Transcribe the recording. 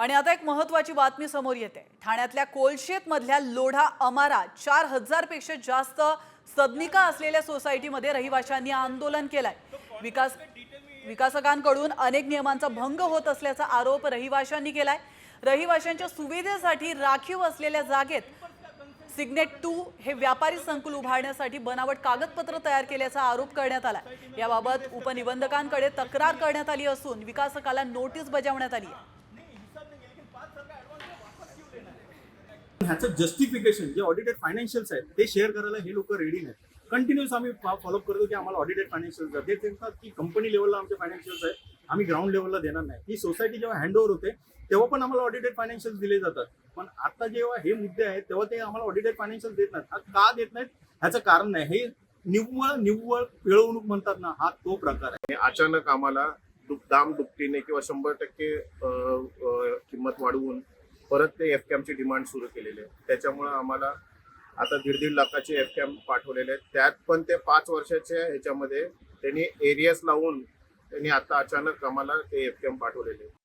आणि आता एक महत्त्वाची बातमी समोर येते। ठाण्यातल्या कोलशेत मधल्या लोढा अमारा 4000 पेक्षा जास्त सदनिका असलेल्या सोसायटीमध्ये रहिवाशांनी आंदोलन केलंय। विकासकांकडून अनेक नियमांचा भंग होत असल्याचा आरोप रहिवाशांनी केलाय। रहिवाशांच्या सुविधेसाठी राखीव असलेल्या जागेत सिग्नेट 2 हे व्यापारी संकुल उभारण्यासाठी बनावट कागदपत्र तयार केल्याचा आरोप करण्यात आला। याबाबत उपनिबंधकांकडे तक्रार करण्यात आली असून विकासकाला नोटीस बजावण्यात आली आहे। ह्याचं जस्टिफिकेशन जे ऑडिटेड फायनान्शियल्स आहेत ते शेअर करायला हे लोक रेडी नाहीत। कंटिन्यूस आम्ही फॉलोअप करतो की आम्हाला ऑडिटेड फायनान्शियल्स ते सांगतात की कंपनी लेवलला आमचे फायनान्शियल्स आहेत, आम्ही ग्राउंड लेवलला देणार नाही। ही सोसायटी जेव्हा हँडओव्हर होते तेव्हा पण आम्हाला ऑडिटेड फायनान्शियल्स दिले जातात, पण आता जेव्हा हे मुद्दे आहेत तेव्हा ते आम्हाला ऑडिटेड फायनान्शियल्स देत नाहीत। हा का देत नाहीत ह्याचं कारण नाही, हे निव्वळ पिळवणूक म्हणतात ना, हा तो प्रकार आहे। अचानक आम्हाला दाम दुपटीने किंवा 100% किंमत वाढवून परत ते एफकॅमची डिमांड सुरू केलेली आहे। त्याच्यामुळे आम्हाला आता 1.5 लाखाचे एफकॅम पाठवलेले आहेत। त्यात पण ते 5 वर्षाच्या ह्याच्यामध्ये त्यांनी एरियास लावून त्यांनी आता अचानक आम्हाला ते एफकॅम पाठवलेले आहेत।